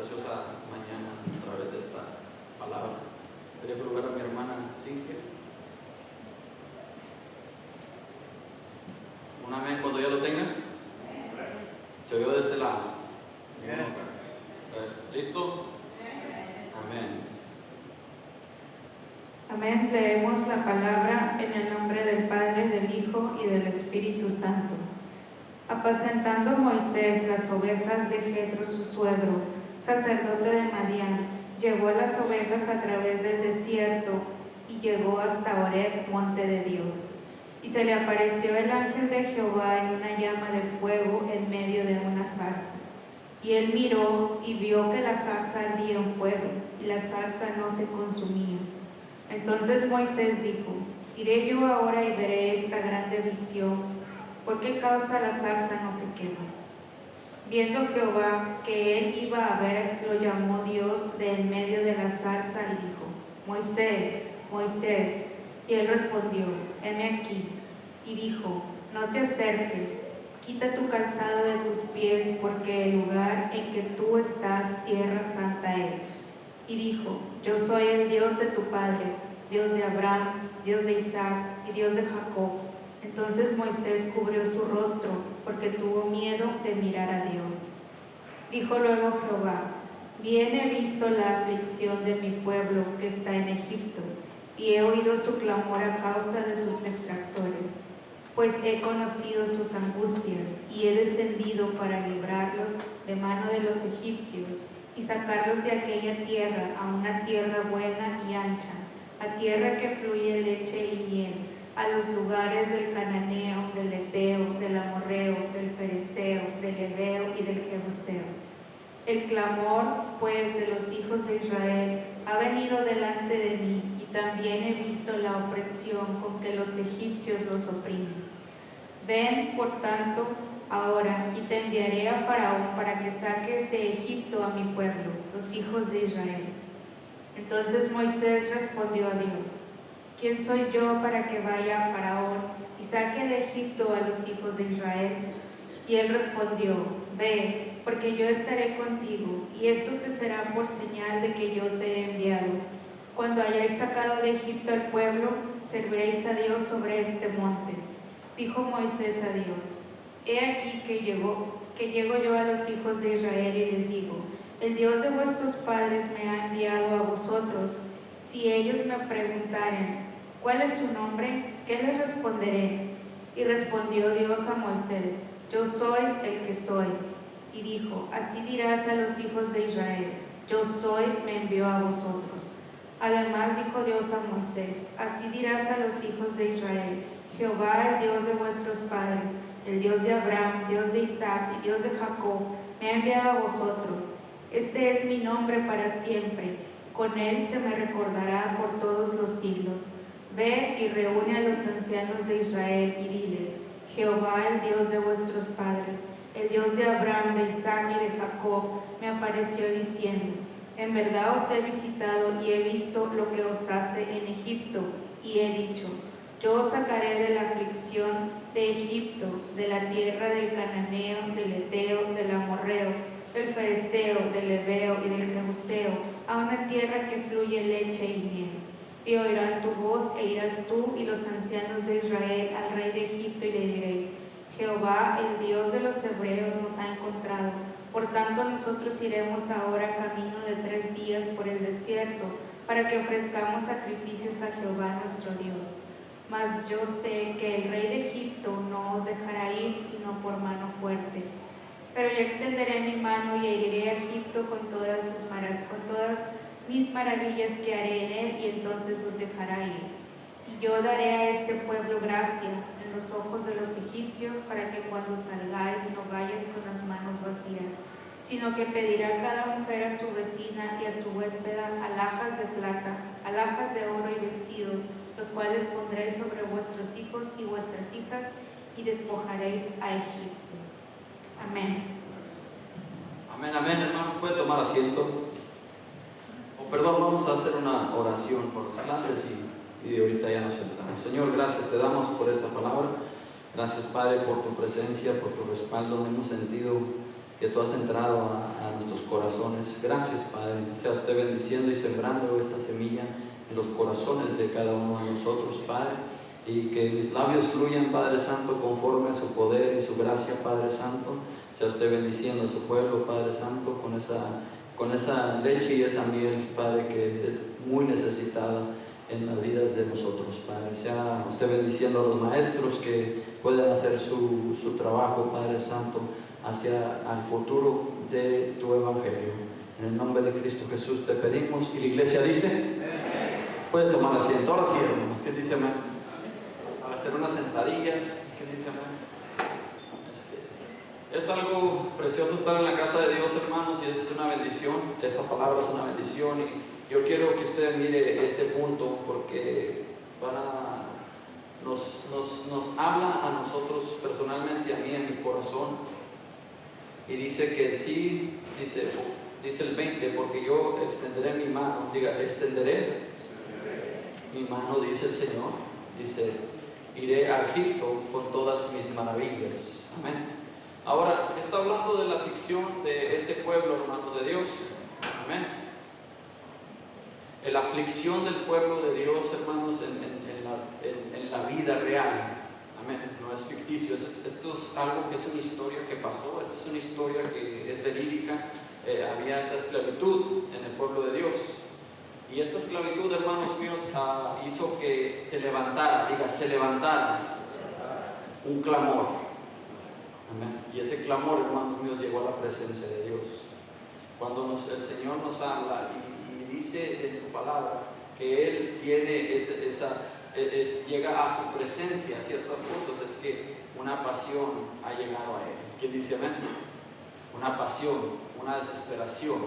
preciosa mañana a través de esta palabra. Quería saludar a mi hermana Cintia. Un amén cuando ya lo tengan. Se oyó de este lado. ¿Listo? Amén. Amén. Leemos la palabra en el nombre del Padre, del Hijo y del Espíritu Santo. Apacentando Moisés las ovejas de Jetro su suegro, sacerdote de Madián, llevó las ovejas a través del desierto y llegó hasta Horeb, monte de Dios. Y se le apareció el ángel de Jehová en una llama de fuego en medio de una zarza. Y él miró y vio que la zarza ardía en fuego, y la zarza no se consumía. Entonces Moisés dijo: iré yo ahora y veré esta grande visión, ¿por qué causa la zarza no se quema? Viendo Jehová que él iba a ver, lo llamó Dios de en medio de la zarza y dijo: Moisés, Moisés. Y él respondió: heme aquí. Y dijo: no te acerques, quita tu calzado de tus pies, porque el lugar en que tú estás, tierra santa es. Y dijo: yo soy el Dios de tu padre, Dios de Abraham, Dios de Isaac y Dios de Jacob. Entonces Moisés cubrió su rostro, porque tuvo miedo de mirar a Dios. Dijo luego Jehová: bien he visto la aflicción de mi pueblo que está en Egipto, y he oído su clamor a causa de sus extractores, pues he conocido sus angustias, y he descendido para librarlos de mano de los egipcios, y sacarlos de aquella tierra a una tierra buena y ancha, a tierra que fluye leche y miel, a los lugares del cananeo, del eteo, del amorreo, del fereceo, del heveo y del jebuseo. El clamor, pues, de los hijos de Israel ha venido delante de mí, y también he visto la opresión con que los egipcios los oprimen. Ven, por tanto, ahora, y te enviaré a Faraón para que saques de Egipto a mi pueblo, los hijos de Israel. Entonces Moisés respondió a Dios: ¿quién soy yo para que vaya a Faraón y saque de Egipto a los hijos de Israel? Y él respondió: ve, porque yo estaré contigo, y esto te será por señal de que yo te he enviado. Cuando hayáis sacado de Egipto al pueblo, serviréis a Dios sobre este monte. Dijo Moisés a Dios: he aquí que llego yo a los hijos de Israel y les digo: el Dios de vuestros padres me ha enviado a vosotros. Si ellos me preguntaren: ¿cuál es su nombre?, ¿qué les responderé? Y respondió Dios a Moisés: yo soy el que soy. Y dijo: así dirás a los hijos de Israel: yo soy, me envió a vosotros. Además dijo Dios a Moisés: así dirás a los hijos de Israel: Jehová, el Dios de vuestros padres, el Dios de Abraham, Dios de Isaac y Dios de Jacob, me ha enviado a vosotros. Este es mi nombre para siempre, con él se me recordará por todos los siglos. Ve y reúne a los ancianos de Israel y diles: Jehová, el Dios de vuestros padres, el Dios de Abraham, de Isaac y de Jacob, me apareció diciendo: en verdad os he visitado y he visto lo que os hace en Egipto, y he dicho: yo os sacaré de la aflicción de Egipto, de la tierra del cananeo, del eteo, del amorreo, del fereceo, del heveo y del jebuseo, a una tierra que fluye leche y miel. Y oirán tu voz, e irás tú y los ancianos de Israel al rey de Egipto, y le diréis: Jehová, el Dios de los hebreos, nos ha encontrado. Por tanto, nosotros iremos ahora camino de 3 días por el desierto, para que ofrezcamos sacrificios a Jehová nuestro Dios. Mas yo sé que el rey de Egipto no os dejará ir sino por mano fuerte. Pero yo extenderé mi mano y heriré a Egipto con todas mis maravillas que haré en él, y entonces os dejará ir. Y yo daré a este pueblo gracia en los ojos de los egipcios, para que cuando salgáis no vayáis con las manos vacías, sino que pedirá cada mujer a su vecina y a su huéspeda alhajas de plata, alhajas de oro y vestidos, los cuales pondréis sobre vuestros hijos y vuestras hijas, y despojaréis a Egipto. Amén. Amén, amén, hermanos. Puede tomar asiento. Vamos a hacer una oración por las clases y ahorita ya nos sentamos. Señor, gracias te damos por esta palabra. Gracias, Padre, por tu presencia, por tu respaldo. Hemos sentido que tú has entrado a nuestros corazones. Gracias, Padre. Sea usted bendiciendo y sembrando esta semilla en los corazones de cada uno de nosotros, Padre, y que mis labios fluyan, Padre Santo, conforme a su poder y su gracia, Padre Santo. Sea usted bendiciendo a su pueblo, Padre Santo, con esa leche y esa miel, Padre, que es muy necesitada en las vidas de nosotros, Padre. Sea usted bendiciendo a los maestros que puedan hacer su trabajo, Padre Santo, hacia el futuro de tu Evangelio. En el nombre de Cristo Jesús te pedimos. Y la iglesia dice, puede tomar asiento. Ahora sí, hermanos, ¿qué dice amén? A hacer unas sentadillas. ¿Qué dice amén? Es algo precioso estar en la casa de Dios, hermanos, y es una bendición. Esta palabra es una bendición, y yo quiero que usted mire este punto, porque nos habla a nosotros personalmente, a mí en mi corazón. Y dice que sí, dice el 20, porque yo extenderé mi mano. Diga, extenderé mi mano, dice el Señor. Dice, iré a Egipto con todas mis maravillas. Amén. Ahora, está hablando de la aflicción de este pueblo, hermanos de Dios. Amén. La aflicción del pueblo de Dios, hermanos, en la vida real. Amén. No es ficticio. Esto es algo que es una historia que pasó. Esto es una historia que es verídica. Había esa esclavitud en el pueblo de Dios. Y esta esclavitud, hermanos míos, hizo que se levantara, un clamor. Amén. Y ese clamor, hermanos míos, llegó a la presencia de Dios. Cuando el Señor nos habla y dice en su palabra que Él tiene llega a su presencia ciertas cosas, es que una pasión ha llegado a Él. ¿Quién dice amén? Una pasión, una desesperación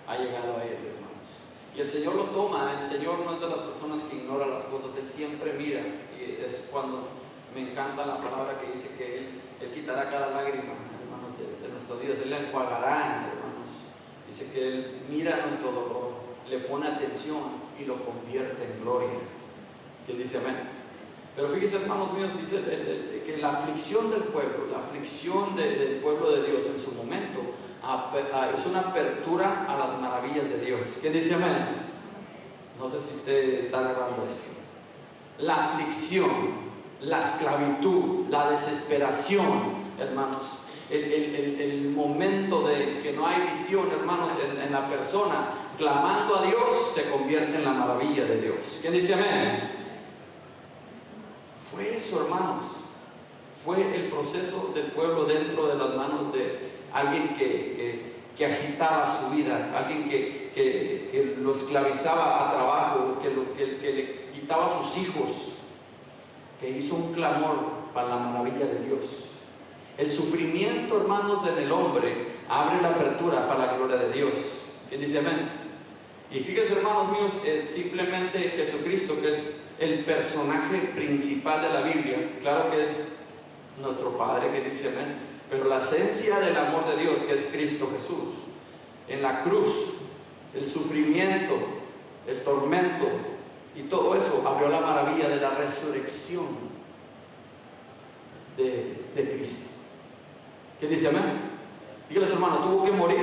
ha llegado a Él, hermanos. Y el Señor lo toma. El Señor no es de las personas que ignora las cosas. Él siempre mira. Y es cuando me encanta la palabra que dice que Él quitará cada lágrima, hermanos, de nuestras vidas. Él la enjuagará, hermanos. Dice que Él mira nuestro dolor, le pone atención y lo convierte en gloria. ¿Quién dice amén? Pero fíjense, hermanos míos, dice que la aflicción del pueblo, del pueblo de Dios en su momento, es una apertura a las maravillas de Dios. ¿Quién dice amén? No sé si usted está agarrando esto. La aflicción, la esclavitud, la desesperación, hermanos, el momento de que no hay visión, hermanos, en la persona clamando a Dios, se convierte en la maravilla de Dios. ¿Quién dice amén? Fue eso, hermanos. Fue el proceso del pueblo dentro de las manos de alguien que agitaba su vida, alguien que lo esclavizaba a trabajo, que le quitaba a sus hijos, que hizo un clamor para la maravilla de Dios. El sufrimiento, hermanos, en el hombre abre la apertura para la gloria de Dios. ¿Quién dice amén? Y fíjense, hermanos míos, simplemente Jesucristo, que es el personaje principal de la Biblia, claro que es nuestro Padre, que dice amén, pero la esencia del amor de Dios, que es Cristo Jesús, en la cruz, el sufrimiento, el tormento y todo eso abrió la maravilla de la resurrección de Cristo. ¿Quién dice amén? Dígales, hermano, tuvo que morir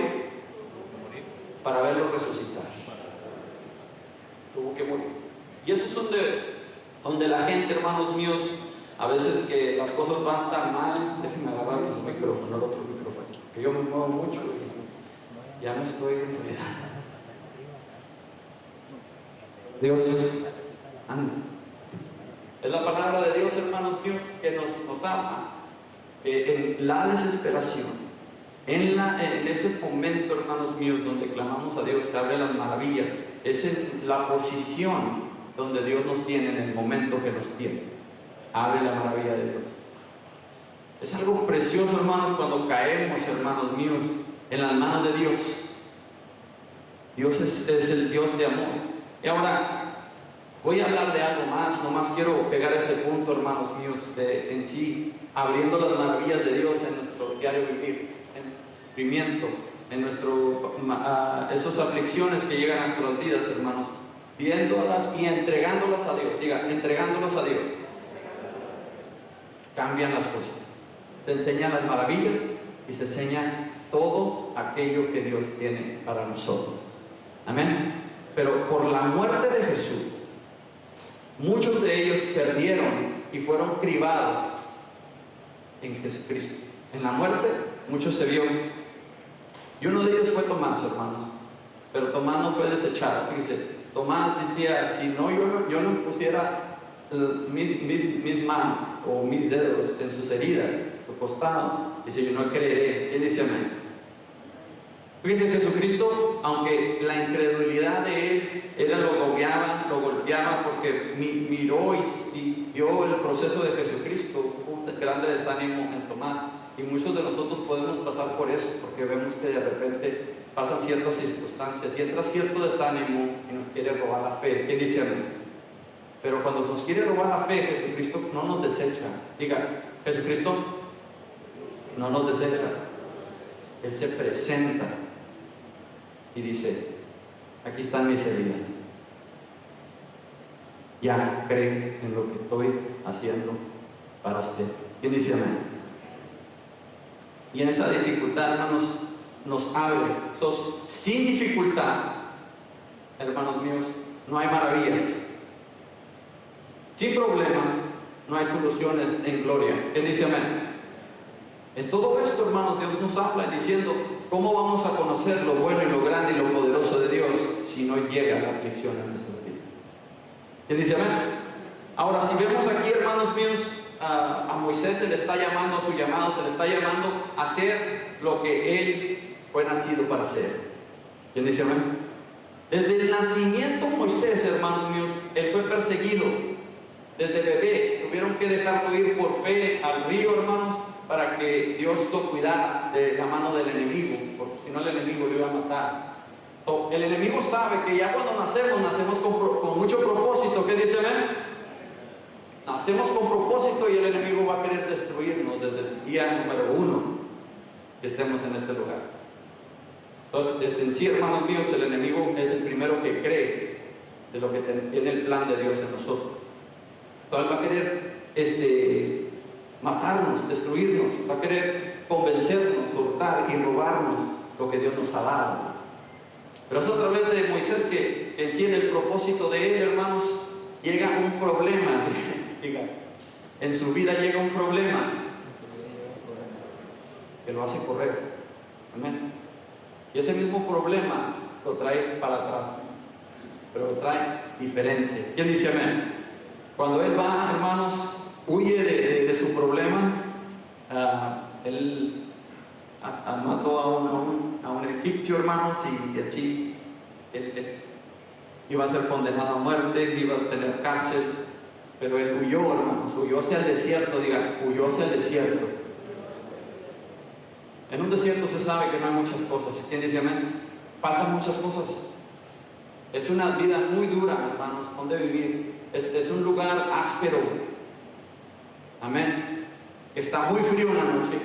para verlo resucitar. Tuvo que morir. Y eso es donde la gente, hermanos míos, a veces que las cosas van tan mal. Déjenme agarrar el micrófono, el otro micrófono, que yo me muevo mucho y ya me estoy enredando. Dios anda. Es la palabra de Dios, hermanos míos, que nos ama. En la desesperación, en ese momento, hermanos míos, donde clamamos a Dios, que abre las maravillas, es en la posición donde Dios nos tiene, en el momento que nos tiene, abre la maravilla de Dios. Es algo precioso, hermanos, cuando caemos, hermanos míos, en las manos de Dios. Dios es el Dios de amor. Y ahora voy a hablar de algo más. Nomás quiero pegar este punto, hermanos míos, en sí, abriendo las maravillas de Dios en nuestro diario vivir, en nuestro sufrimiento, en esas aflicciones que llegan a nuestras vidas, hermanos, viéndolas y entregándolas a Dios. Diga, entregándolas a Dios. Cambian las cosas. Te enseñan las maravillas y se enseñan todo aquello que Dios tiene para nosotros. Amén. Pero por la muerte de Jesús, muchos de ellos perdieron y fueron cribados en Jesucristo. En la muerte, muchos se vio. Y uno de ellos fue Tomás, hermanos. Pero Tomás no fue desechado. Fíjense, Tomás decía, si no yo no pusiera mis manos o mis dedos en sus heridas, su costado, dice, yo no creeré. Él dice amén. Fíjense, Jesucristo, aunque la incredulidad de él lo golpeaba porque miró y vio el proceso de Jesucristo, un grande desánimo en Tomás. Y muchos de nosotros podemos pasar por eso, porque vemos que de repente pasan ciertas circunstancias y entra cierto desánimo y nos quiere robar la fe. ¿Qué dice amén? Pero cuando nos quiere robar la fe, Jesucristo no nos desecha. Diga, Jesucristo no nos desecha. Él se presenta y dice, aquí están mis heridas. Ya creen en lo que estoy haciendo para usted. ¿Quién dice amén? Y en esa dificultad, hermanos, nos abre. Entonces, sin dificultad, hermanos míos, no hay maravillas. Sin problemas, no hay soluciones en gloria. ¿Quién dice amén? En todo esto, hermanos, Dios nos habla diciendo, ¿cómo vamos a conocer lo bueno y lo grande y lo poderoso de Dios si no llega la aflicción a nuestra vida? ¿Quién dice amén? Ahora, si vemos aquí, hermanos míos, a Moisés se le está llamando, su llamado se le está llamando a hacer lo que él fue nacido para hacer. ¿Quién dice amén? Desde el nacimiento Moisés, hermanos míos, él fue perseguido. Desde bebé tuvieron que dejarlo ir por fe al río, hermanos, para que Dios lo cuidara de la mano del enemigo, porque si no el enemigo lo iba a matar. El enemigo sabe que ya cuando nacemos con mucho propósito. ¿Qué dice amén? Nacemos con propósito y el enemigo va a querer destruirnos desde el día número 1 que estemos en este lugar. Entonces, en sí, hermanos míos, el enemigo es el primero que cree de lo que tiene el plan de Dios en nosotros. Entonces, va a querer matarnos, destruirnos, va a querer convencernos, hurtar y robarnos lo que Dios nos ha dado. Pero es a través de Moisés que en sí, en el propósito de él, hermanos, llega un problema. En su vida llega un problema que lo hace correr. Amén. Y ese mismo problema lo trae para atrás, pero lo trae diferente. ¿Quién dice amén? Cuando él va, hermanos, huye de su problema, él mató a un egipcio, hermanos, y así él iba a ser condenado a muerte, iba a tener cárcel. Pero él huyó, hermanos, huyó hacia el desierto. Diga, huyó hacia el desierto. En un desierto se sabe que no hay muchas cosas. ¿Quién dice amén? Faltan muchas cosas. Es una vida muy dura, hermanos, donde vivir. Es un lugar áspero. Amén. Está muy frío en la noche.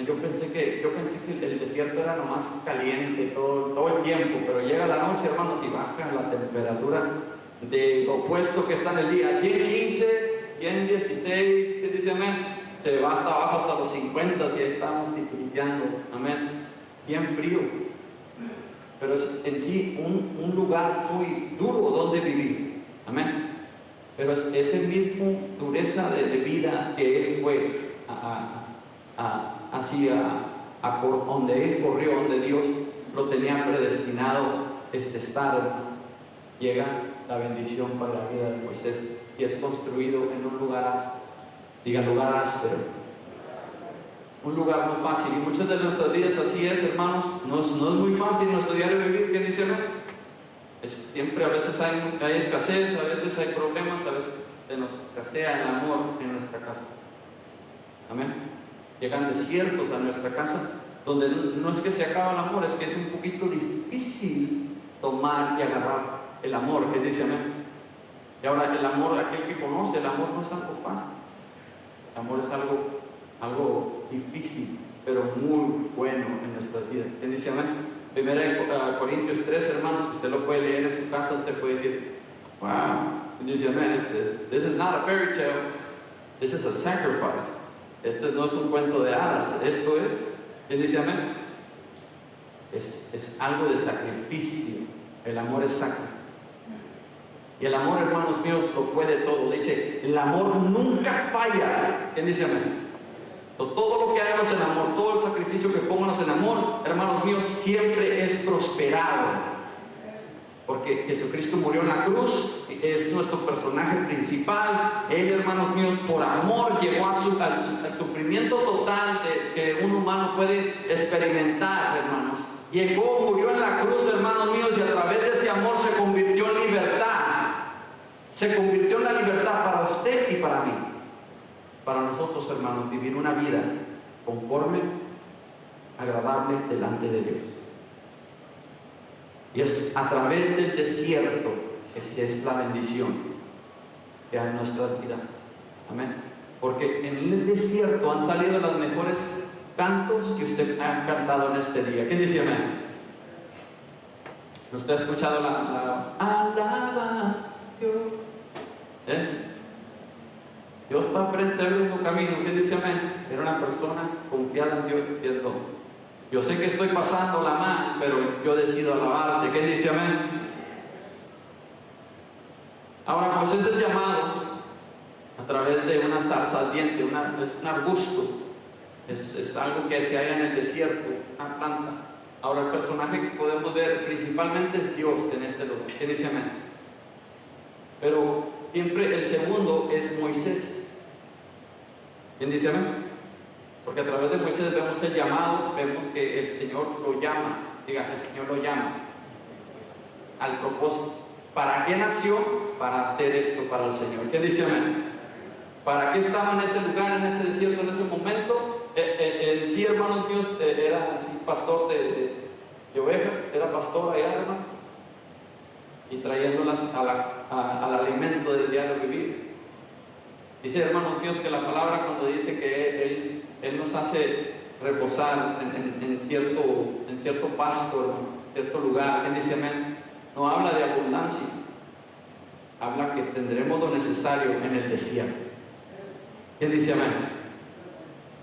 Yo pensé que el desierto era nomás caliente todo el tiempo, pero llega la noche, hermanos, y baja la temperatura de opuesto que está en el día, 115, 116, ¿qué dice amén? Se va hasta abajo hasta los 50, si estamos titiriteando, amén, bien frío, pero es en sí un lugar muy duro donde vivir, amén, pero es esa misma dureza de vida que él fue hacia donde él corrió, donde Dios lo tenía predestinado estar. Llega la bendición para la vida de Moisés y es construido en un lugar áspero. Diga, lugar áspero. Un lugar no fácil. Y muchas de nuestras vidas así es, hermanos. No es muy fácil nuestro diario vivir. ¿Qué dice? Siempre a veces hay escasez, a veces hay problemas, a veces se nos escasea el amor en nuestra casa. Amén. Llegan desiertos a nuestra casa donde no es que se acaba el amor, es que es un poquito difícil tomar y agarrar el amor, que dice amén. Y ahora el amor, aquel que conoce, el amor no es algo fácil. El amor es algo difícil, pero muy bueno en nuestras vidas. ¿Quién dice amén? Primera Corintios 3, hermanos, usted lo puede leer en su casa, usted puede decir, wow, ¿quién dice amén? This is not a fairy tale, this is a sacrifice. Este no es un cuento de hadas, esto es ¿Quién dice amén? Es algo de sacrificio. El amor es sacro. Y el amor, hermanos míos, lo puede todo. Dice, el amor nunca falla. ¿Quién dice amén? Todo lo que hagamos en amor, todo el sacrificio que pongamos en amor, hermanos míos, siempre es prosperado. Porque Jesucristo murió en la cruz, es nuestro personaje principal. Él, hermanos míos, por amor llegó al sufrimiento total que un humano puede experimentar, hermanos. Llegó, murió en la cruz, hermanos míos, y a través de ese amor se convirtió en libertad. Se convirtió en la libertad para usted y para mí. Para nosotros, hermanos, vivir una vida conforme, agradable delante de Dios. Y es a través del desierto que es la bendición que hay en nuestras vidas. Amén. Porque en el desierto han salido los mejores cantos que usted ha cantado en este día. ¿Quién dice amén? ¿Usted ha escuchado la alaba Dios? Dios va frente abriendo camino. ¿Quién dice amén? Era una persona confiada en Dios diciendo: yo sé que estoy pasando la mal, pero yo decido alabarte. ¿Quién dice amén? Ahora, Moisés es llamado a través de una zarza ardiente, es un arbusto, es algo que se halla en el desierto, una planta. Ahora, el personaje que podemos ver principalmente es Dios en este lugar. ¿Quién dice amén? Pero siempre el segundo es Moisés. ¿Quién dice amén? Porque a través de Moisés vemos el llamado, vemos que el Señor lo llama. Diga, el Señor lo llama al propósito. ¿Para qué nació? Para hacer esto para el Señor. ¿Quién dice amén? ¿Para qué estaba en ese lugar, en ese desierto, en ese momento? Sí, hermanos míos, era pastor de ovejas, era pastor allá, hermano, y trayéndolas al alimento del diario vivir. Dice, hermanos míos, que la palabra cuando dice que Él nos hace reposar en cierto pasto, hermano, en cierto lugar. ¿Quién dice amén? No habla de abundancia, habla que tendremos lo necesario en el desierto. ¿Quién dice amén?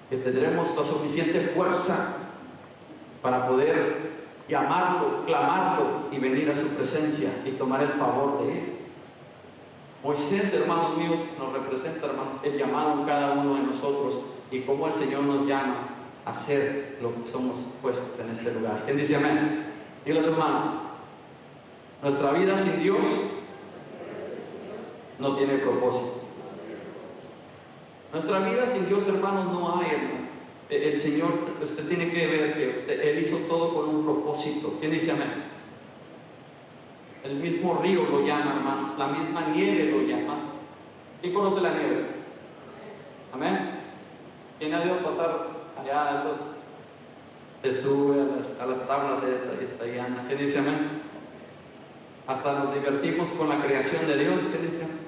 Que tendremos la suficiente fuerza para poder llamarlo, clamarlo y venir a su presencia y tomar el favor de Él. Moisés, hermanos míos, nos representa, hermanos, el llamado en cada uno de nosotros y cómo el Señor nos llama a hacer lo que somos puestos en este lugar. ¿Quién dice amén? Dile a su hermano: nuestra vida sin Dios no tiene propósito. Nuestra vida sin Dios, hermanos, no hay, hermano. El Señor, usted tiene que ver que Él hizo todo con un propósito. ¿Quién dice amén? El mismo río lo llama, hermanos. La misma nieve lo llama. ¿Quién conoce la nieve? Amén. ¿Quién ha ido a pasar allá a esos? Se sube a las tablas esas y ahí anda. ¿Quién dice amén? Hasta nos divertimos con la creación de Dios. ¿Qué dice amén?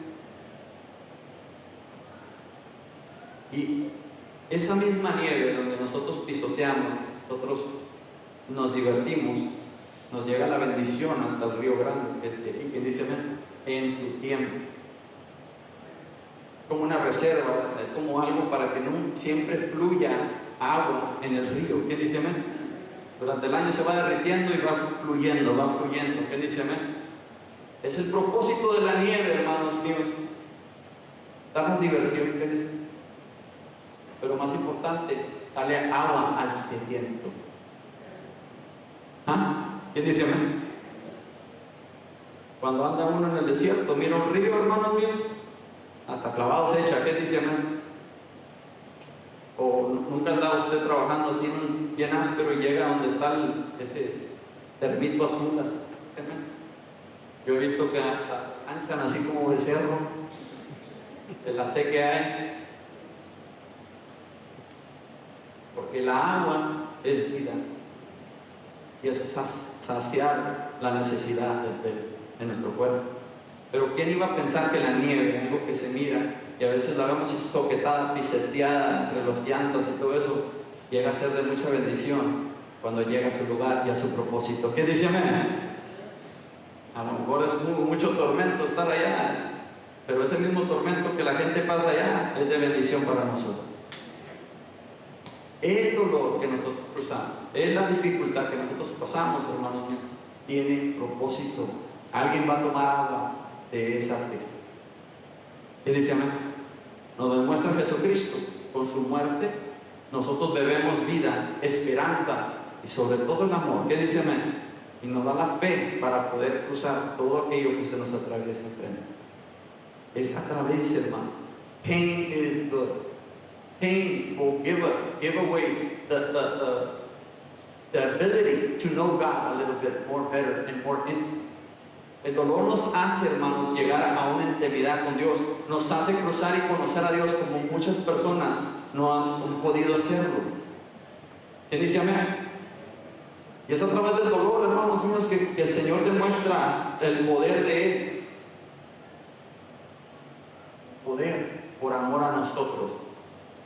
Y esa misma nieve donde nosotros pisoteamos, nosotros nos divertimos, nos llega la bendición hasta el río Grande, que es de aquí. ¿Quién dice amén? En su tiempo. Como una reserva, es como algo para que no siempre fluya agua en el río. ¿Quién dice amén? Durante el año se va derritiendo y va fluyendo, va fluyendo. ¿Quién dice amén? Es el propósito de la nieve, hermanos míos, darnos diversión. ¿Qué dice? Pero más importante, darle agua al sediento. ¿Ah? ¿Quién dice amén? Cuando anda uno en el desierto, mira un río, hermanos míos, hasta clavado se echa. ¿Quién dice amén? O nunca andaba usted trabajando así bien áspero y llega donde está ese termito azul, así. ¿Amén? Yo he visto que hasta se anchan así como becerro de la sed que hay. Porque la agua es vida y es saciar la necesidad de nuestro cuerpo. Pero ¿quién iba a pensar que la nieve, algo que se mira y a veces la vemos soquetada, pisoteada entre los llantos y todo eso, llega a ser de mucha bendición cuando llega a su lugar y a su propósito? ¿Quién dice amén? A lo mejor es mucho tormento estar allá, pero ese mismo tormento que la gente pasa allá es de bendición para nosotros. el dolor que nosotros cruzamos, es la dificultad que nosotros pasamos, hermanos míos, tiene propósito. Alguien va a tomar agua de esa aflicción. Y dice amén. Nos demuestra Jesucristo con su muerte. Nosotros bebemos vida, esperanza y sobre todo el amor. ¿Qué dice amén? Y nos da la fe para poder cruzar todo aquello que se nos atraviesa enfrente. Es a través, hermano. Pain is good. Pain will give away the ability to know God a little bit more better and more intimate. El dolor nos hace, hermanos, llegar a una intimidad con Dios. Nos hace cruzar y conocer a Dios como muchas personas no han podido hacerlo. ¿Quién dice amén? Y es a través del dolor, hermanos míos, que el Señor demuestra el poder de Él. Poder por amor a nosotros.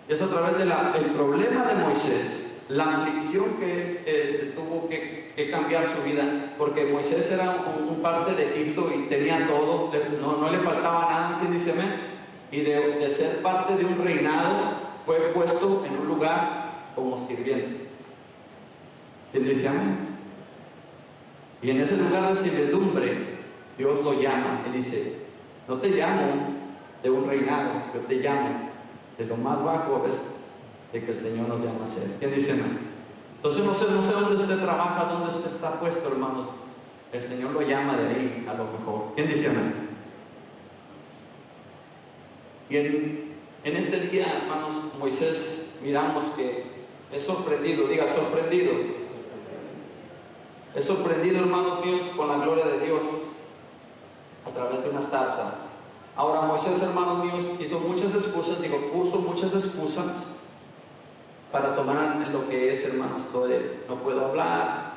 Y es a través del problema de Moisés, la aflicción que él tuvo que cambiar su vida, porque Moisés era un parte de Egipto y tenía todo, no le faltaba nada, ¿quién dice amén? Y de ser parte de un reinado, fue puesto en un lugar como sirviente. ¿Quién dice amén? Y en ese lugar de servidumbre, Dios lo llama y dice: no te llamo de un reinado, yo te llamo de lo más bajo, ¿ves? De que el Señor nos llama a ser. ¿Quién dice amén? Entonces no sé dónde usted trabaja, dónde usted está puesto, hermanos. El Señor lo llama de ahí a lo mejor. ¿Quién dice amén? Y en este día, hermanos, Moisés, miramos que es sorprendido, diga sorprendido. Es sorprendido, hermanos míos, con la gloria de Dios a través de una zarza. Ahora Moisés, hermanos míos, hizo muchas excusas, puso muchas excusas para tomar lo que es, hermanos, todo él. No puedo hablar,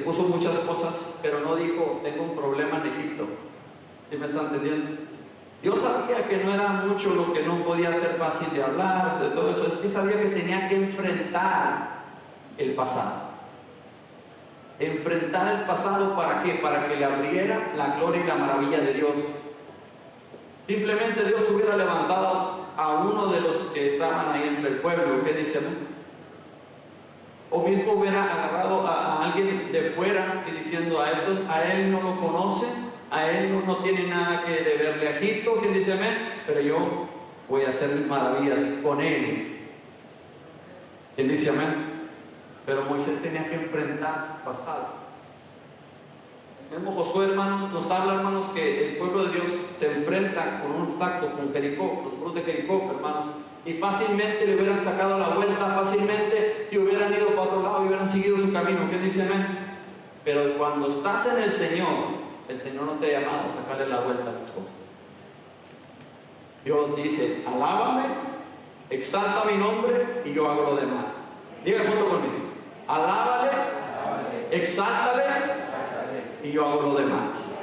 puso muchas cosas, pero no dijo: tengo un problema en Egipto. ¿Sí me están entendiendo? Dios sabía que no era mucho lo que no podía ser fácil de hablar, de todo eso. Es que sabía que tenía que enfrentar el pasado. Enfrentar el pasado, ¿para qué? Para que le abriera la gloria y la maravilla de Dios. Simplemente Dios hubiera levantado a uno de los que estaban ahí entre el pueblo, ¿qué dice? O mismo hubiera agarrado a alguien de fuera y diciendo: a él no lo conoce, a él no tiene nada que deberle a Egipto, ¿quién dice amén? Pero yo voy a hacer mis maravillas con él. ¿Quién dice amén? Pero Moisés tenía que enfrentar su pasado. El mismo Josué, hermanos, nos habla, hermanos, que el pueblo de Dios se enfrenta con un obstáculo, con Jericó, los muros de Jericó, hermanos, y fácilmente le hubieran sacado la vuelta, fácilmente si hubieran ido para otro lado y hubieran seguido su camino. ¿Qué dice amén? Pero cuando estás en el Señor no te ha llamado a sacarle la vuelta a las cosas. Dios dice: alábame, exalta mi nombre y yo hago lo demás. Diga junto conmigo: alábale, exáltale y yo hago lo demás.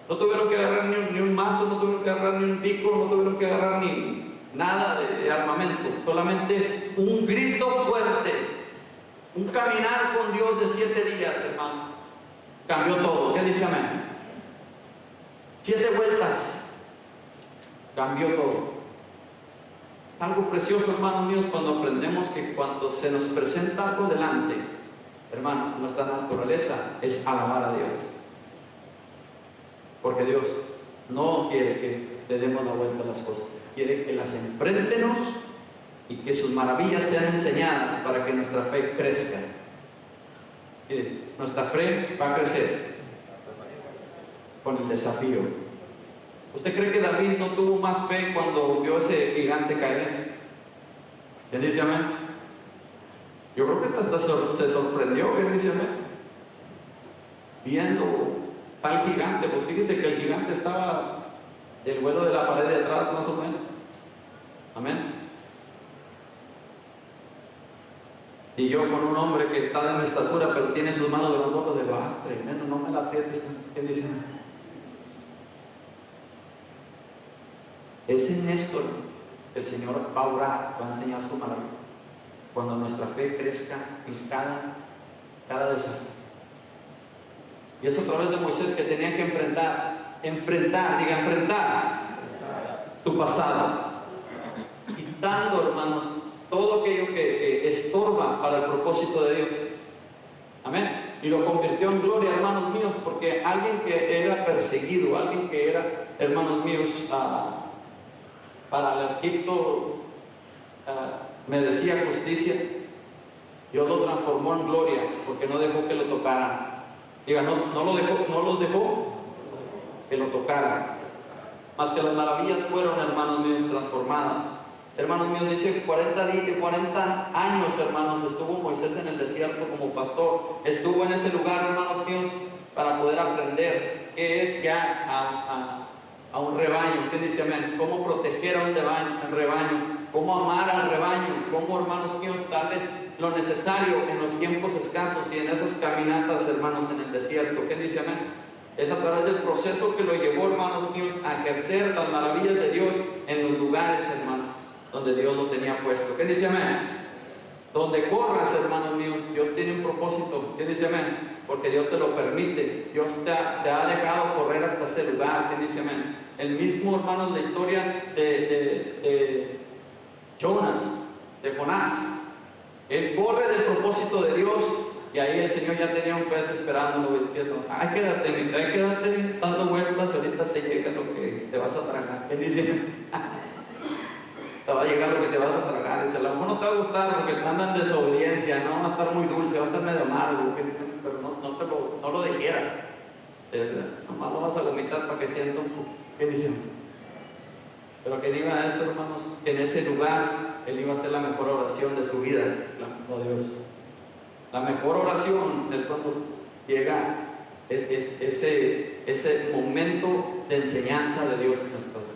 No tuvieron que agarrar ni un mazo, no tuvieron que agarrar ni un pico, no tuvieron que agarrar ni nada de armamento, solamente un grito fuerte, un caminar con Dios de 7 días, hermano, cambió todo. ¿Qué dice amén? 7 vueltas, cambió todo. Algo precioso, hermanos míos, cuando aprendemos que cuando se nos presenta algo delante, hermano, nuestra naturaleza es alabar a Dios. Porque Dios no quiere que le demos la vuelta a las cosas. Quiere que las enfrentemos y que sus maravillas sean enseñadas para que nuestra fe crezca. Mire, nuestra fe va a crecer con el desafío. ¿Usted cree que David no tuvo más fe cuando vio ese gigante caer? ¿Quién dice amén? Yo creo que hasta se sorprendió. ¿Quién dice amén? Viendo tal gigante. Pues fíjese que el gigante estaba del vuelo de la pared de atrás, más o menos. Amén. Y yo con un hombre que está de mi estatura, pero tiene sus manos grandotas, de tremendo, no me la aprietes. ¿Quién dice amén? Es en esto el Señor va a orar, va a enseñar su maravilla. Cuando nuestra fe crezca en cada desafío. Y es a través de Moisés que tenía que enfrentar su pasado. Quitando, hermanos, todo aquello que estorba para el propósito de Dios. Amén. Y lo convirtió en gloria, hermanos míos, porque alguien que era perseguido, alguien que era, hermanos míos, para el Egipto merecía justicia, Dios lo transformó en gloria porque no dejó que lo tocaran. Diga, no lo dejó que lo tocaran. Más que las maravillas fueron, hermanos míos, transformadas. Hermanos míos, dice 40 años, hermanos, estuvo Moisés en el desierto como pastor. Estuvo en ese lugar, hermanos míos, para poder aprender qué es guiar a un rebaño. ¿Qué dice amén? Cómo proteger a un rebaño, cómo amar al rebaño, cómo, hermanos míos, darles lo necesario en los tiempos escasos y en esas caminatas, hermanos, en el desierto. ¿Qué dice amén? Es a través del proceso que lo llevó, hermanos míos, a ejercer las maravillas de Dios en los lugares, hermanos, donde Dios lo tenía puesto. ¿Qué dice amén? Donde corras, hermanos míos, Dios tiene un propósito. ¿Qué dice amén? Porque Dios te lo permite. Dios te ha dejado correr hasta ese lugar. ¿Qué dice amén? El mismo, hermanos, la historia de Jonás. Él corre del propósito de Dios y ahí el Señor ya tenía un pez esperándolo diciendo, ay, quédate dando vueltas, ahorita te llega lo que te vas a tragar. Él dice, te va a llegar lo que te vas a tragar. Dice, a lo mejor no te va a gustar porque te andan en desobediencia, no va a estar muy dulce, va a estar medio amargo, pero no lo dijeras. Nomás lo vas a vomitar para que sienta un poco. ¿Qué dicen? Pero que diga eso, hermanos, que en ese lugar él iba a hacer la mejor oración de su vida, clamando a Dios. La mejor oración es cuando llega ese momento de enseñanza de Dios en nuestra vida.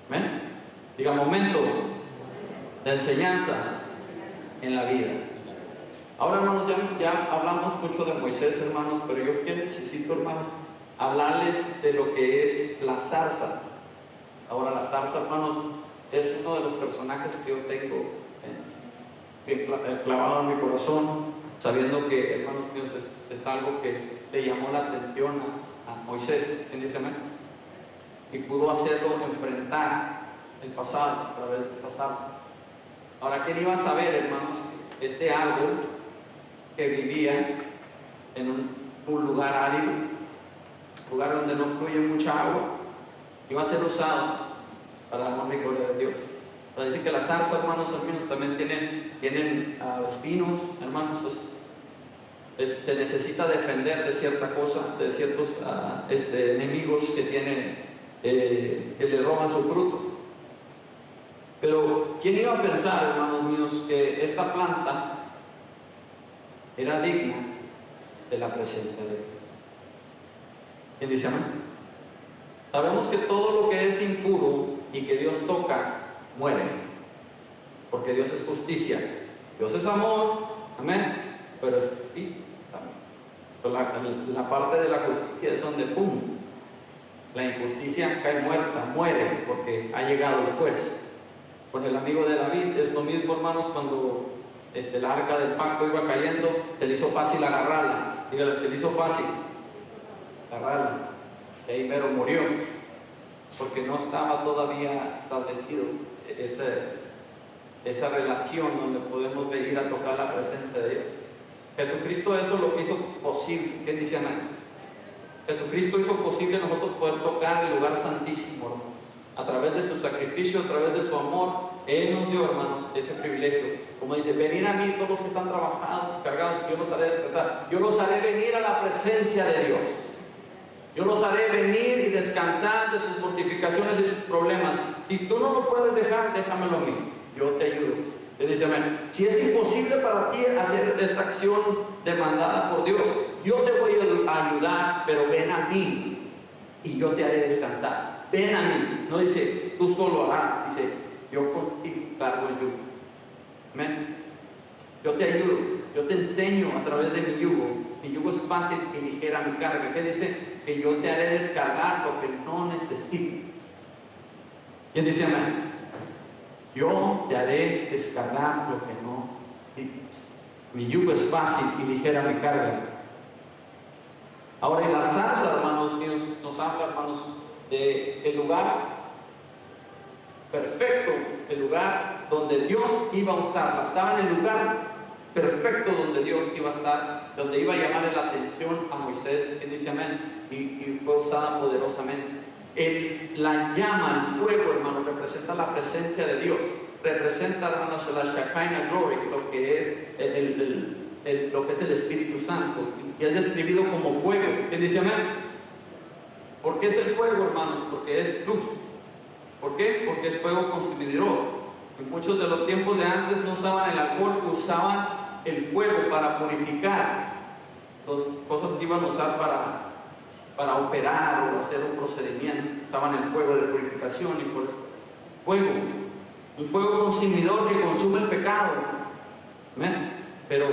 ¿Amén? Diga, momento de enseñanza en la vida. Ahora, hermanos, ya hablamos mucho de Moisés, hermanos, pero yo necesito, hermanos, hablarles de lo que es la zarza. Ahora, la zarza, hermanos, es uno de los personajes que yo tengo bien clavado en mi corazón, sabiendo que, hermanos míos, es algo que le llamó la atención a Moisés. ¿Quién dice amén? Y pudo hacerlo enfrentar el pasado a través de esta zarza. Ahora, ¿quién iba a saber, hermanos, que este árbol que vivía en un lugar árido, lugar donde no fluye mucha agua, iba a ser usado para la honra y gloria de Dios? Pero dice que las zarzas, hermanos míos, también tienen espinos, hermanos. Se necesita defender de cierta cosa, de ciertos enemigos que le roban su fruto. Pero ¿quién iba a pensar, hermanos míos, que esta planta era digna de la presencia de Dios? ¿Quién dice amén? Sabemos que todo lo que es impuro y que Dios toca, muere, porque Dios es justicia. Dios es amor, amén, pero es justicia también. La parte de la justicia es donde pum, la injusticia cae muerta, muere, porque ha llegado el juez. Con el amigo de David es lo mismo, hermanos, cuando el arca del pacto iba cayendo, se le hizo fácil agarrarla. Dígale, se le hizo fácil agarrarla. Y ahí mero murió, porque no estaba todavía establecido esa relación donde podemos venir a tocar la presencia de Dios. Jesucristo eso lo hizo posible. ¿Qué dice amén? Jesucristo hizo posible nosotros poder tocar el lugar santísimo, hermano. A través de su sacrificio, a través de su amor, Él nos dio, hermanos, ese privilegio. Como dice, venid a mí todos los que están trabajados y cargados, y yo los haré descansar. Yo los haré venir a la presencia de Dios. Yo los haré venir y descansar de sus mortificaciones y sus problemas. Si tú no lo puedes dejar, déjamelo a mí. Yo te ayudo. Le dice amén. Si es imposible para ti hacer esta acción demandada por Dios, yo te voy a ayudar, pero ven a mí y yo te haré descansar. Ven a mí. No dice, tú solo harás. Dice, yo contigo cargo el yugo. Amén. Yo te ayudo. Yo te enseño a través de mi yugo. Mi yugo es fácil y ligera mi carga. ¿Qué dice? Que yo te haré descargar lo que no necesitas. ¿Quién dice amén? Yo te haré descargar lo que no necesitas. Mi yugo es fácil y ligera mi carga. Ahora, en la zarza, hermanos míos, nos habla, hermanos, del lugar perfecto, el lugar donde Dios iba a usarla, estaba en el lugar perfecto donde Dios iba a estar, donde iba a llamarle la atención a Moisés, que dice amén, y fue usada poderosamente. La llama, el fuego, hermanos, representa la presencia de Dios, representa, hermanos, la Shekinah Glory, lo que es lo que es el Espíritu Santo, y es describido como fuego. ¿Quién dice amén? ¿Por qué es el fuego, hermanos? Porque es luz. ¿Por qué? Porque es fuego consumidor. En muchos de los tiempos de antes no usaban el alcohol, usaban el fuego para purificar las cosas que iban a usar para operar o hacer un procedimiento. Usaban el fuego de purificación, y por eso fuego, un fuego consumidor que consume el pecado. ¿Amén? Pero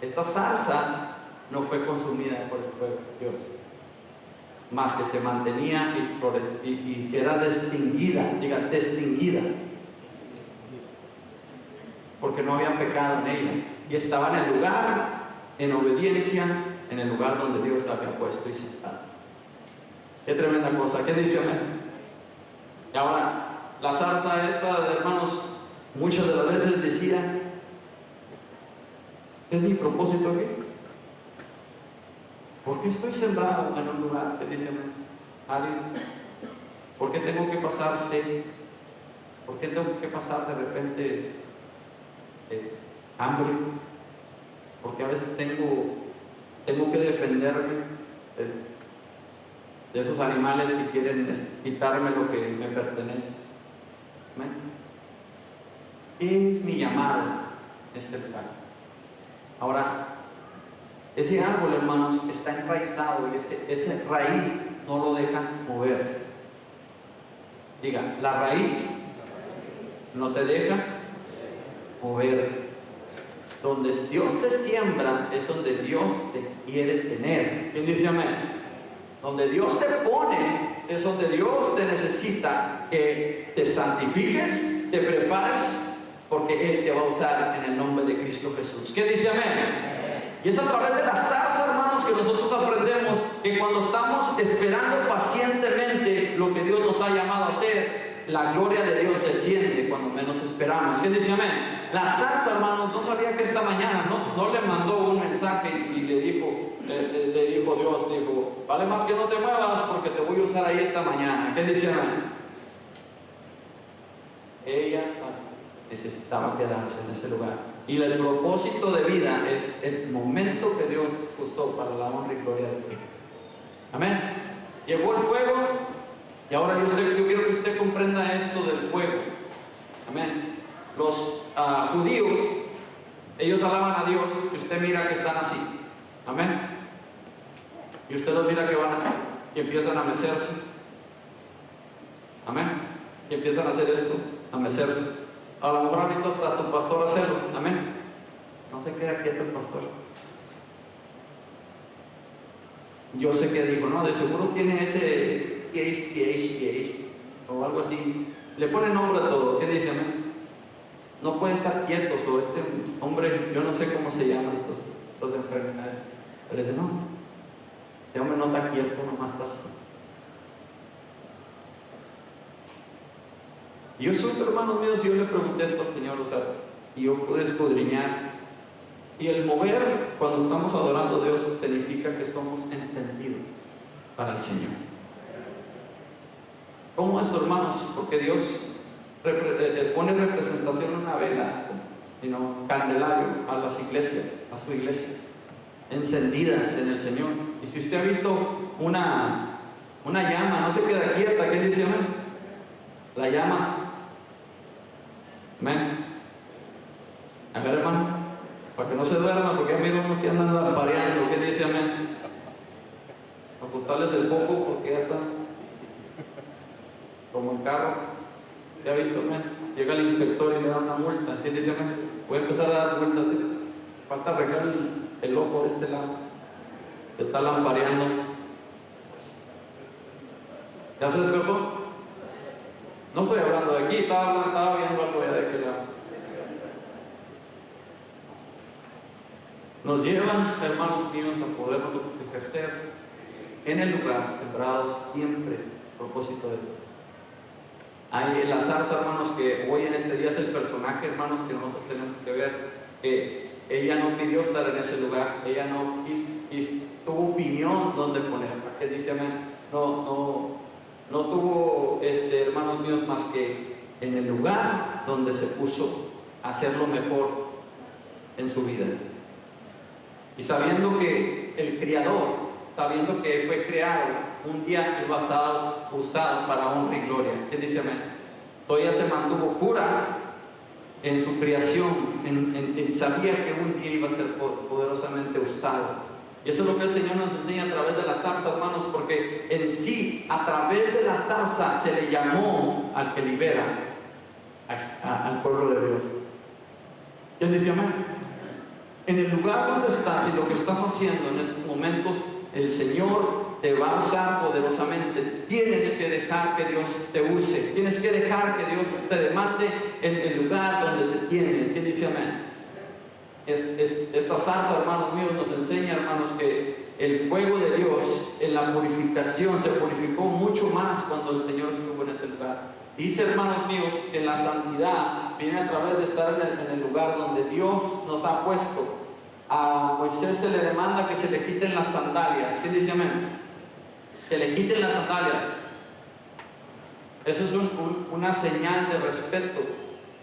esta salsa no fue consumida por el fuego de Dios, más que se mantenía y era distinguida, distinguida, porque no había pecado en ella, y estaba en el lugar, en obediencia, en el lugar donde Dios la había puesto y sentado. Qué tremenda cosa. ¿Qué dice amén? Y ahora, la zarza esta, hermanos, muchas de las veces decía: ¿qué es mi propósito aquí? ¿Por qué estoy sembrado en un lugar que dice árido? ¿Por qué tengo que pasar sed? ¿Por qué tengo que pasar de repente hambre? Porque a veces tengo que defenderme de esos animales que quieren quitarme lo que me pertenece. ¿Amén? ¿Qué es mi llamado en este lugar? Ahora, ese árbol, hermanos, está enraizado, y esa raíz no lo deja moverse. Diga, la raíz no te deja mover. Donde Dios te siembra es donde Dios te quiere tener. ¿Quién dice amén? Donde Dios te pone es donde Dios te necesita que te santifiques, te prepares, porque Él te va a usar en el nombre de Cristo Jesús. ¿Quién dice amén? Y es a través de la zarza, hermanos, que nosotros aprendemos que cuando estamos esperando pacientemente lo que Dios nos ha llamado a hacer, la gloria de Dios desciende cuando menos esperamos. ¿Quién dice amén? La zarza, hermanos, no sabía que esta mañana no le mandó un mensaje y le dijo Dios, dijo: vale más que no te muevas porque te voy a usar ahí esta mañana. ¿Quién dice amén? Ella necesitaba quedarse en ese lugar. Y el propósito de vida es el momento que Dios usó para la honra y gloria de Dios. Amén. Llegó el fuego, y ahora yo quiero que usted comprenda esto del fuego. Amén. Los judíos, ellos alaban a Dios, y usted mira que están así. Amén. Y usted los mira que y empiezan a mecerse. Amén. Y empiezan a hacer esto, a mecerse. A lo mejor ha visto hasta tu pastor hacerlo. Amén. No se queda quieto el pastor. Yo sé que dijo, no, de seguro tiene ese PhD o algo así. Le pone nombre a todo. ¿Qué dice? Amén. No puede estar quieto. O este hombre, yo no sé cómo se llaman estas enfermedades. Pero dice, no, este hombre no está quieto, nomás estás. Y yo supe, hermanos míos, y yo le pregunté esto al Señor, y yo pude escudriñar. Y el mover, cuando estamos adorando a Dios, significa que somos encendidos para el Señor. ¿Cómo es, hermanos? Porque Dios pone representación en una vela, candelario a las iglesias, a su iglesia, encendidas en el Señor. Y si usted ha visto una llama, no se queda quieta. ¿Qué dice amén? La llama. Amén. A ver, hermano, para que no se duerma, porque mira uno que anda lampareando. ¿Qué dice amén? Ajustarles el foco porque ya está como el carro. ¿Ya ha visto, amén? Llega el inspector y le da una multa. ¿Qué dice amén? Voy a empezar a dar multas. Falta arreglar el ojo de este lado que está lampareando. ¿Ya se despertó? No estoy hablando de aquí, estaba viendo algo ya de aquel lado. Nos lleva, hermanos míos, a poder nosotros ejercer en el lugar sembrados siempre propósito de Dios. Hay la zarza, hermanos, que hoy en este día es el personaje, hermanos, que nosotros tenemos que ver. Ella no pidió estar en ese lugar, ella no tuvo opinión donde ponerla. ¿Qué dice amén? No tuvo, hermanos míos, más que en el lugar donde se puso a hacer lo mejor en su vida. Y sabiendo que el Creador, sabiendo que fue creado, un día iba a ser usado para honra y gloria. ¿Qué dice amén? Todavía se mantuvo pura en su creación, sabía que un día iba a ser poderosamente usado. Y eso es lo que el Señor nos enseña a través de la zarza, hermanos, porque en sí, a través de la zarza se le llamó al que libera al pueblo de Dios. ¿Quién dice amén? En el lugar donde estás y lo que estás haciendo en estos momentos, el Señor te va a usar poderosamente. Tienes que dejar que Dios te use. Tienes que dejar que Dios te demande en el lugar donde te tienes. ¿Quién dice amén? Esta zarza, hermanos míos, nos enseña, hermanos, que el fuego de Dios en la purificación se purificó mucho más cuando el Señor estuvo en ese lugar. Dice, hermanos míos, que la santidad viene a través de estar en el lugar donde Dios nos ha puesto. A Moisés se le demanda que se le quiten las sandalias. ¿Quién dice amén? Que le quiten las sandalias. Eso es una señal de respeto,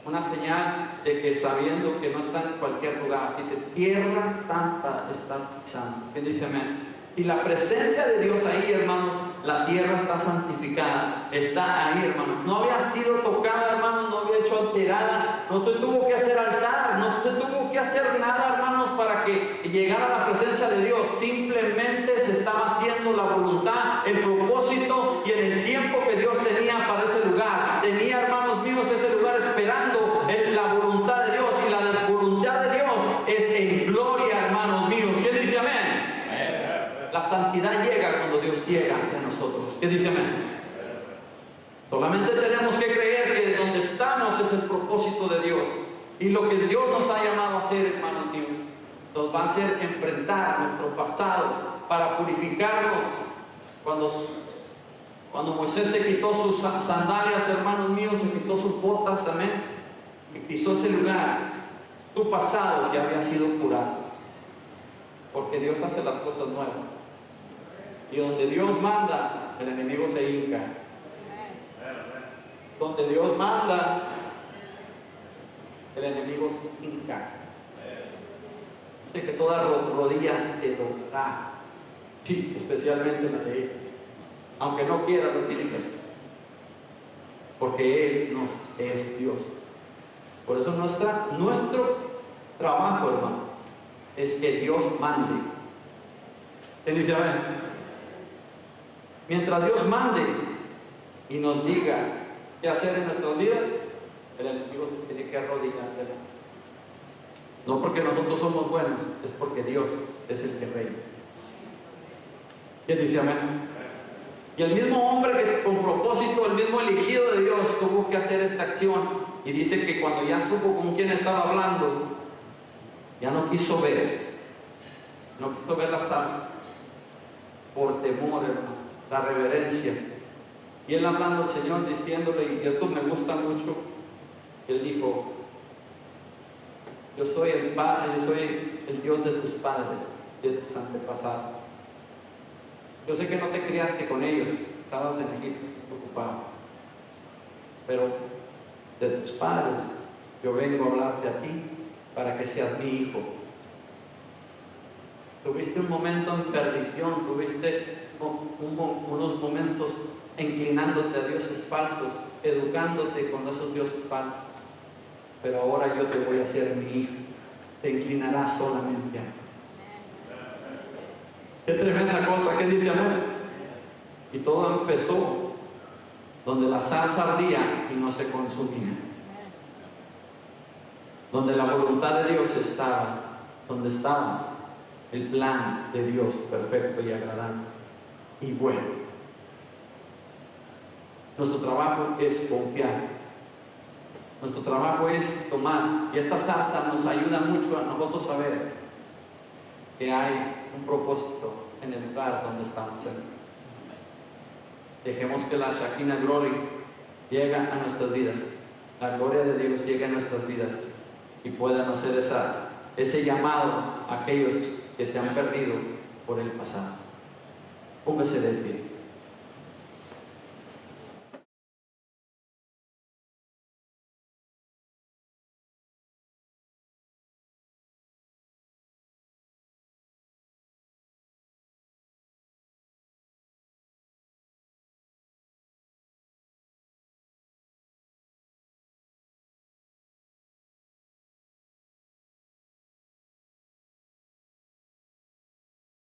una señal de que sabiendo que no está en cualquier lugar, dice, tierra santa estás pisando. ¿Quién dice amén? Y la presencia de Dios ahí, hermanos, la tierra está santificada, está ahí, hermanos. No había sido tocada, hermanos, no había hecho alterada, no te tuvo que hacer altar, no te tuvo que hacer nada, hermanos, para que llegara la presencia de Dios. Simplemente se estaba haciendo la voluntad, el propósito y en el tiempo que Dios tenía para ese lugar. Tenía, hermanos míos, ese lugar esperando la voluntad de Dios, y la voluntad de Dios es en gloria, hermanos míos. ¿Quién dice amén? La santidad llega cuando Dios llega hacia nosotros. ¿Qué dice amén? Solamente tenemos que creer que donde estamos es el propósito de Dios. Y lo que Dios nos ha llamado a hacer, hermanos míos, nos va a hacer enfrentar nuestro pasado para purificarnos. Cuando Moisés se quitó sus sandalias, hermanos míos, se quitó sus botas, amén, y pisó ese lugar, su pasado ya había sido curado. Porque Dios hace las cosas nuevas. Y donde Dios manda, el enemigo se hinca. Donde Dios manda, el enemigo se hinca. Dice que toda rodilla se doblará. Sí, especialmente la de él. Aunque no quiera, lo tiene que hacer. Porque Él no es Dios. Por eso nuestro trabajo, hermano, es que Dios mande. ¿Quién dice amén? Mientras Dios mande y nos diga qué hacer en nuestras vidas, el enemigo se tiene que arrodillar. No porque nosotros somos buenos, es porque Dios es el que reina. ¿Quién dice amén? Y el mismo hombre que con propósito, el mismo elegido de Dios, tuvo que hacer esta acción. Y dice que cuando ya supo con quién estaba hablando, ya no quiso ver la zarza, por temor, hermano, la reverencia. Y él hablando al Señor, diciéndole, y esto me gusta mucho, él dijo, yo soy el Dios de tus padres, de tus antepasados. Yo sé que no te criaste con ellos, estabas en Egipto ocupado, pero de tus padres yo vengo a hablarte a ti para que seas mi hijo. Tuviste un momento en perdición, tuviste unos momentos inclinándote a dioses falsos, educándote con esos dioses falsos, pero ahora yo te voy a hacer mi hijo, te inclinarás solamente a mí. Qué tremenda cosa, ¿qué dice amén? Y todo empezó donde la zarza ardía y no se consumía, donde la voluntad de Dios estaba, donde estaba el plan de Dios perfecto y agradable y bueno. Nuestro trabajo es confiar, nuestro trabajo es tomar, y esta zarza nos ayuda mucho a nosotros saber que hay un propósito en el lugar donde estamos. Dejemos que la Shekinah Glory llega a nuestras vidas, la gloria de Dios llega a nuestras vidas y puedan hacer ese llamado a aquellos que se han perdido por el pasado. Póngase de pie.